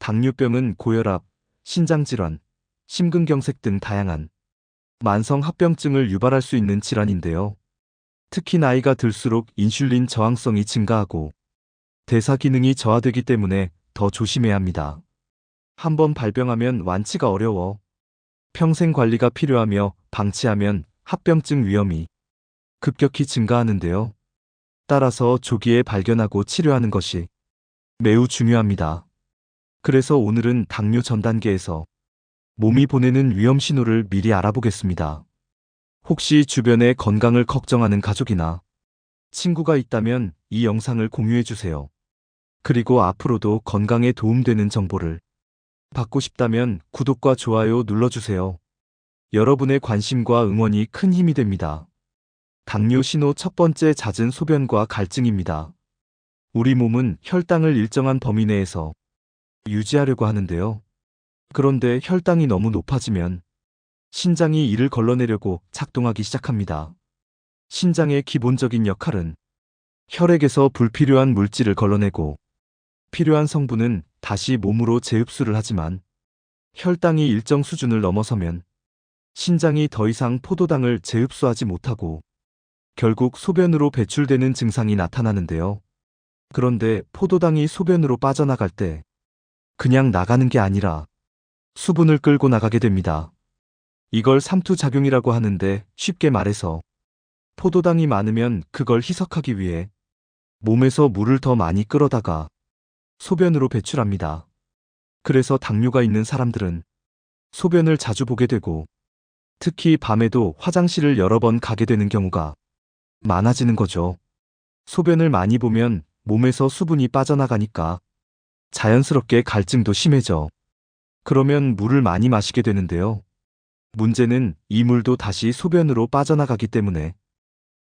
당뇨병은 고혈압, 신장질환, 심근경색 등 다양한 만성 합병증을 유발할 수 있는 질환인데요. 특히 나이가 들수록 인슐린 저항성이 증가하고 대사 기능이 저하되기 때문에 더 조심해야 합니다. 한번 발병하면 완치가 어려워 평생 관리가 필요하며 방치하면 합병증 위험이 급격히 증가하는데요. 따라서 조기에 발견하고 치료하는 것이 매우 중요합니다. 그래서 오늘은 당뇨 전 단계에서 몸이 보내는 위험 신호를 미리 알아보겠습니다. 혹시 주변에 건강을 걱정하는 가족이나 친구가 있다면 이 영상을 공유해 주세요. 그리고 앞으로도 건강에 도움되는 정보를 받고 싶다면 구독과 좋아요 눌러주세요. 여러분의 관심과 응원이 큰 힘이 됩니다. 당뇨 신호 첫 번째, 잦은 소변과 갈증입니다. 우리 몸은 혈당을 일정한 범위 내에서 유지하려고 하는데요. 그런데 혈당이 너무 높아지면 신장이 이를 걸러내려고 작동하기 시작합니다. 신장의 기본적인 역할은 혈액에서 불필요한 물질을 걸러내고 필요한 성분은 다시 몸으로 재흡수를 하지만 혈당이 일정 수준을 넘어서면 신장이 더 이상 포도당을 재흡수하지 못하고 결국 소변으로 배출되는 증상이 나타나는데요. 그런데 포도당이 소변으로 빠져나갈 때 그냥 나가는 게 아니라 수분을 끌고 나가게 됩니다. 이걸 삼투작용이라고 하는데 쉽게 말해서 포도당이 많으면 그걸 희석하기 위해 몸에서 물을 더 많이 끌어다가 소변으로 배출합니다. 그래서 당뇨가 있는 사람들은 소변을 자주 보게 되고 특히 밤에도 화장실을 여러 번 가게 되는 경우가 많아지는 거죠. 소변을 많이 보면 몸에서 수분이 빠져나가니까 자연스럽게 갈증도 심해져. 그러면 물을 많이 마시게 되는데요. 문제는 이 물도 다시 소변으로 빠져나가기 때문에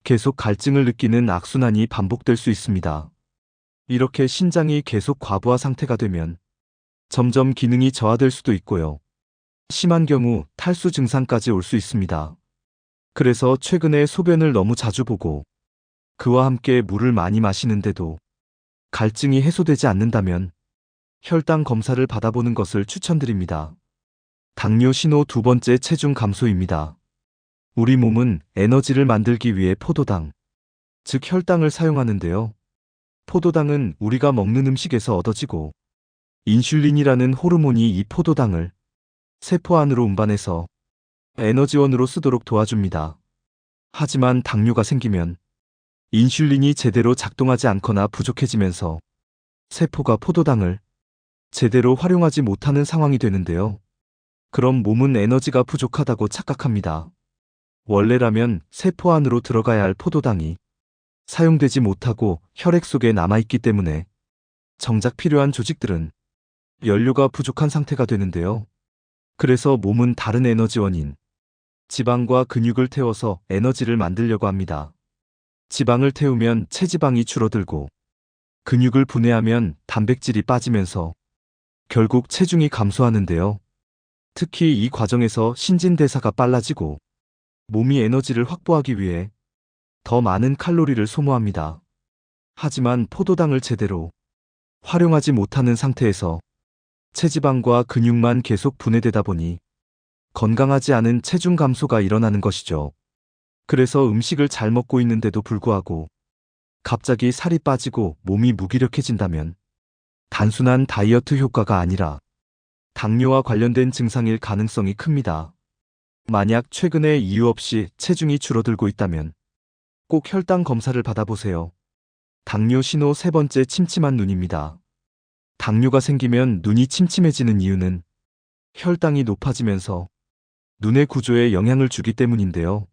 계속 갈증을 느끼는 악순환이 반복될 수 있습니다. 이렇게 신장이 계속 과부하 상태가 되면 점점 기능이 저하될 수도 있고요. 심한 경우 탈수 증상까지 올 수 있습니다. 그래서 최근에 소변을 너무 자주 보고 그와 함께 물을 많이 마시는데도 갈증이 해소되지 않는다면 혈당 검사를 받아보는 것을 추천드립니다. 당뇨 신호 두 번째, 체중 감소입니다. 우리 몸은 에너지를 만들기 위해 포도당, 즉 혈당을 사용하는데요. 포도당은 우리가 먹는 음식에서 얻어지고 인슐린이라는 호르몬이 이 포도당을 세포 안으로 운반해서 에너지원으로 쓰도록 도와줍니다. 하지만 당뇨가 생기면 인슐린이 제대로 작동하지 않거나 부족해지면서 세포가 포도당을 제대로 활용하지 못하는 상황이 되는데요. 그럼 몸은 에너지가 부족하다고 착각합니다. 원래라면 세포 안으로 들어가야 할 포도당이 사용되지 못하고 혈액 속에 남아있기 때문에 정작 필요한 조직들은 연료가 부족한 상태가 되는데요. 그래서 몸은 다른 에너지원인 지방과 근육을 태워서 에너지를 만들려고 합니다. 지방을 태우면 체지방이 줄어들고 근육을 분해하면 단백질이 빠지면서 결국 체중이 감소하는데요. 특히 이 과정에서 신진대사가 빨라지고 몸이 에너지를 확보하기 위해 더 많은 칼로리를 소모합니다. 하지만 포도당을 제대로 활용하지 못하는 상태에서 체지방과 근육만 계속 분해되다 보니 건강하지 않은 체중 감소가 일어나는 것이죠. 그래서 음식을 잘 먹고 있는데도 불구하고 갑자기 살이 빠지고 몸이 무기력해진다면 단순한 다이어트 효과가 아니라 당뇨와 관련된 증상일 가능성이 큽니다. 만약 최근에 이유 없이 체중이 줄어들고 있다면 꼭 혈당 검사를 받아보세요. 당뇨 신호 세 번째, 침침한 눈입니다. 당뇨가 생기면 눈이 침침해지는 이유는 혈당이 높아지면서 눈의 구조에 영향을 주기 때문인데요.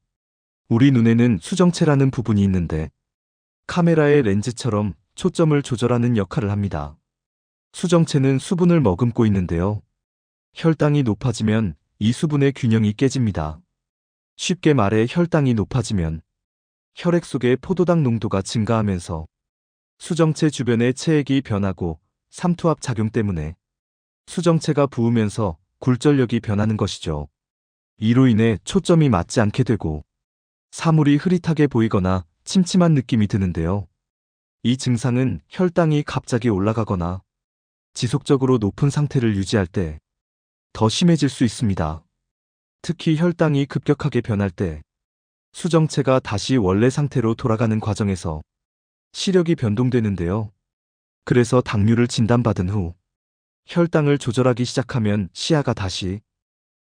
우리 눈에는 수정체라는 부분이 있는데 카메라의 렌즈처럼 초점을 조절하는 역할을 합니다. 수정체는 수분을 머금고 있는데요. 혈당이 높아지면 이 수분의 균형이 깨집니다. 쉽게 말해 혈당이 높아지면 혈액 속의 포도당 농도가 증가하면서 수정체 주변의 체액이 변하고 삼투압 작용 때문에 수정체가 부으면서 굴절력이 변하는 것이죠. 이로 인해 초점이 맞지 않게 되고 사물이 흐릿하게 보이거나 침침한 느낌이 드는데요. 이 증상은 혈당이 갑자기 올라가거나 지속적으로 높은 상태를 유지할 때 더 심해질 수 있습니다. 특히 혈당이 급격하게 변할 때 수정체가 다시 원래 상태로 돌아가는 과정에서 시력이 변동되는데요. 그래서 당뇨를 진단받은 후 혈당을 조절하기 시작하면 시야가 다시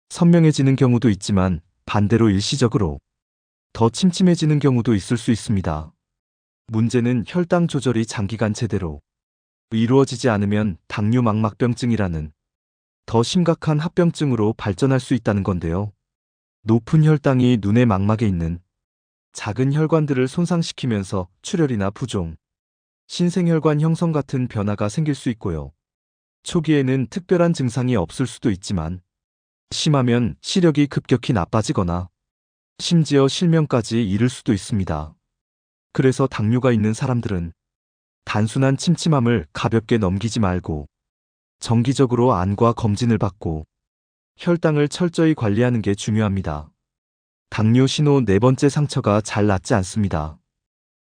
선명해지는 경우도 있지만 반대로 일시적으로 더 침침해지는 경우도 있을 수 있습니다. 문제는 혈당 조절이 장기간 제대로 이루어지지 않으면 당뇨망막병증이라는 더 심각한 합병증으로 발전할 수 있다는 건데요. 높은 혈당이 눈의 망막에 있는 작은 혈관들을 손상시키면서 출혈이나 부종, 신생혈관 형성 같은 변화가 생길 수 있고요. 초기에는 특별한 증상이 없을 수도 있지만 심하면 시력이 급격히 나빠지거나 심지어 실명까지 이를 수도 있습니다. 그래서 당뇨가 있는 사람들은 단순한 침침함을 가볍게 넘기지 말고 정기적으로 안과 검진을 받고 혈당을 철저히 관리하는 게 중요합니다. 당뇨 신호 네 번째, 상처가 잘 낫지 않습니다.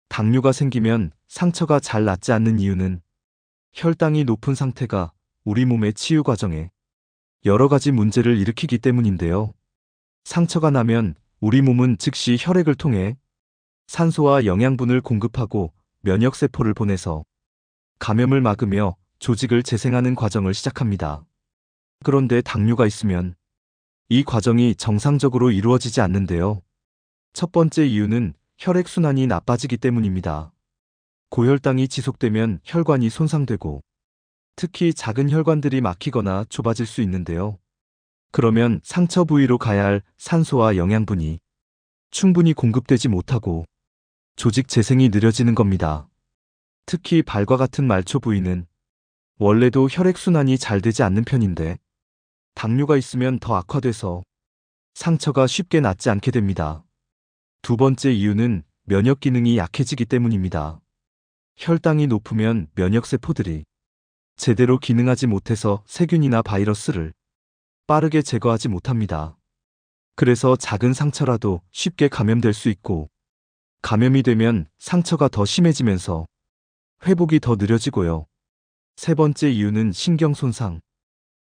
당뇨가 생기면 상처가 잘 낫지 않는 이유는 혈당이 높은 상태가 우리 몸의 치유 과정에 여러 가지 문제를 일으키기 때문인데요. 상처가 나면 우리 몸은 즉시 혈액을 통해 산소와 영양분을 공급하고 면역세포를 보내서 감염을 막으며 조직을 재생하는 과정을 시작합니다. 그런데 당뇨가 있으면 이 과정이 정상적으로 이루어지지 않는데요. 첫 번째 이유는 혈액순환이 나빠지기 때문입니다. 고혈당이 지속되면 혈관이 손상되고 특히 작은 혈관들이 막히거나 좁아질 수 있는데요. 그러면 상처 부위로 가야 할 산소와 영양분이 충분히 공급되지 못하고 조직 재생이 느려지는 겁니다. 특히 발과 같은 말초 부위는 원래도 혈액순환이 잘 되지 않는 편인데 당뇨가 있으면 더 악화돼서 상처가 쉽게 낫지 않게 됩니다. 두 번째 이유는 면역 기능이 약해지기 때문입니다. 혈당이 높으면 면역세포들이 제대로 기능하지 못해서 세균이나 바이러스를 빠르게 제거하지 못합니다. 그래서 작은 상처라도 쉽게 감염될 수 있고 감염이 되면 상처가 더 심해지면서 회복이 더 느려지고요. 세 번째 이유는 신경 손상,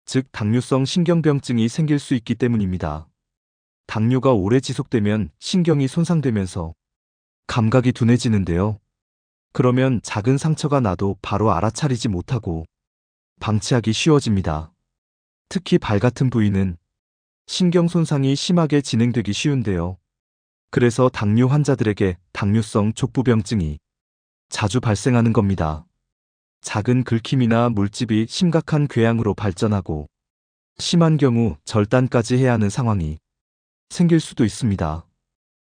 즉 당뇨성 신경병증이 생길 수 있기 때문입니다. 당뇨가 오래 지속되면 신경이 손상되면서 감각이 둔해지는데요. 그러면 작은 상처가 나도 바로 알아차리지 못하고 방치하기 쉬워집니다. 특히 발 같은 부위는 신경 손상이 심하게 진행되기 쉬운데요. 그래서 당뇨 환자들에게 당뇨성 족부병증이 자주 발생하는 겁니다. 작은 긁힘이나 물집이 심각한 궤양으로 발전하고 심한 경우 절단까지 해야 하는 상황이 생길 수도 있습니다.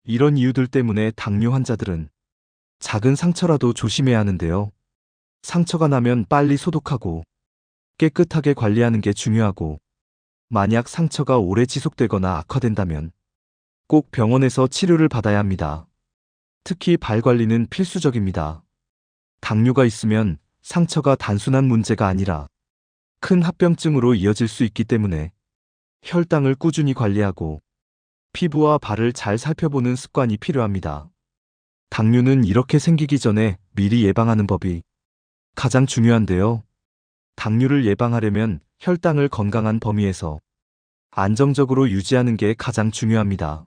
이런 이유들 때문에 당뇨 환자들은 작은 상처라도 조심해야 하는데요. 상처가 나면 빨리 소독하고 깨끗하게 관리하는 게 중요하고 만약 상처가 오래 지속되거나 악화된다면 꼭 병원에서 치료를 받아야 합니다. 특히 발 관리는 필수적입니다. 당뇨가 있으면 상처가 단순한 문제가 아니라 큰 합병증으로 이어질 수 있기 때문에 혈당을 꾸준히 관리하고 피부와 발을 잘 살펴보는 습관이 필요합니다. 당뇨는 이렇게 생기기 전에 미리 예방하는 법이 가장 중요한데요. 당뇨를 예방하려면 혈당을 건강한 범위에서 안정적으로 유지하는 게 가장 중요합니다.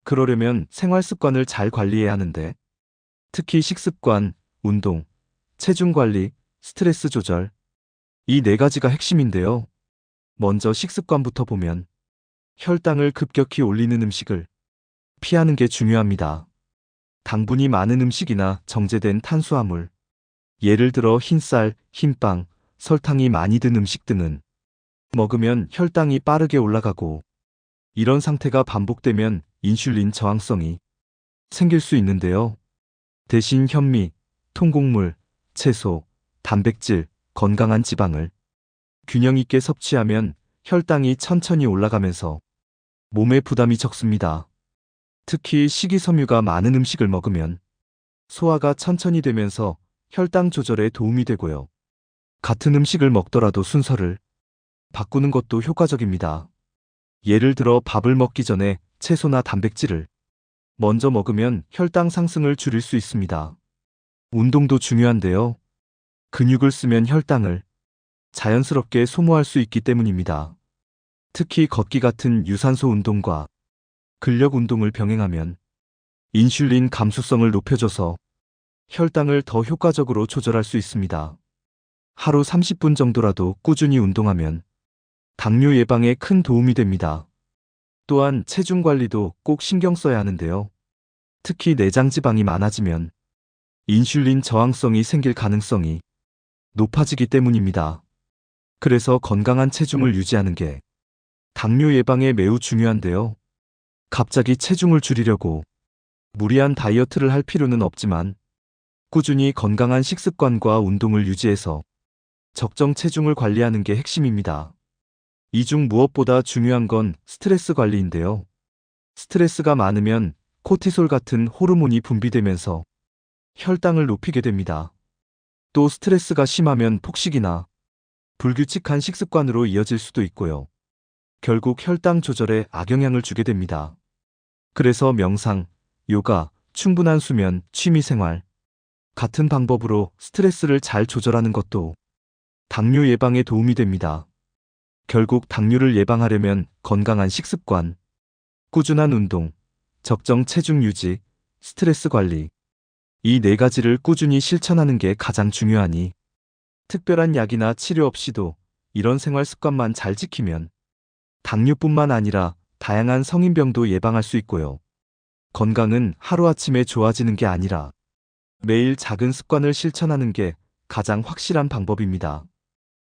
그러려면 생활 습관을 잘 관리해야 하는데 특히 식습관, 운동, 체중 관리, 스트레스 조절, 이 네 가지가 핵심인데요. 먼저 식습관부터 보면 혈당을 급격히 올리는 음식을 피하는 게 중요합니다. 당분이 많은 음식이나 정제된 탄수화물, 예를 들어 흰쌀, 흰빵, 설탕이 많이 든 음식 등은 먹으면 혈당이 빠르게 올라가고 이런 상태가 반복되면 인슐린 저항성이 생길 수 있는데요. 대신 현미, 통곡물, 채소, 단백질, 건강한 지방을 균형 있게 섭취하면 혈당이 천천히 올라가면서 몸에 부담이 적습니다. 특히 식이섬유가 많은 음식을 먹으면 소화가 천천히 되면서 혈당 조절에 도움이 되고요. 같은 음식을 먹더라도 순서를 바꾸는 것도 효과적입니다. 예를 들어 밥을 먹기 전에 채소나 단백질을 먼저 먹으면 혈당 상승을 줄일 수 있습니다. 운동도 중요한데요. 근육을 쓰면 혈당을 자연스럽게 소모할 수 있기 때문입니다. 특히 걷기 같은 유산소 운동과 근력 운동을 병행하면 인슐린 감수성을 높여줘서 혈당을 더 효과적으로 조절할 수 있습니다. 하루 30분 정도라도 꾸준히 운동하면 당뇨 예방에 큰 도움이 됩니다. 또한 체중 관리도 꼭 신경 써야 하는데요. 특히 내장 지방이 많아지면 인슐린 저항성이 생길 가능성이 높아지기 때문입니다. 그래서 건강한 체중을 유지하는 게 당뇨 예방에 매우 중요한데요. 갑자기 체중을 줄이려고 무리한 다이어트를 할 필요는 없지만 꾸준히 건강한 식습관과 운동을 유지해서 적정 체중을 관리하는 게 핵심입니다. 이 중 무엇보다 중요한 건 스트레스 관리인데요. 스트레스가 많으면 코티솔 같은 호르몬이 분비되면서 혈당을 높이게 됩니다. 또 스트레스가 심하면 폭식이나 불규칙한 식습관으로 이어질 수도 있고요. 결국 혈당 조절에 악영향을 주게 됩니다. 그래서 명상, 요가, 충분한 수면, 취미생활 같은 방법으로 스트레스를 잘 조절하는 것도 당뇨 예방에 도움이 됩니다. 결국 당뇨를 예방하려면 건강한 식습관, 꾸준한 운동, 적정 체중 유지, 스트레스 관리, 이 네 가지를 꾸준히 실천하는 게 가장 중요하니 특별한 약이나 치료 없이도 이런 생활 습관만 잘 지키면 당뇨뿐만 아니라 다양한 성인병도 예방할 수 있고요. 건강은 하루아침에 좋아지는 게 아니라 매일 작은 습관을 실천하는 게 가장 확실한 방법입니다.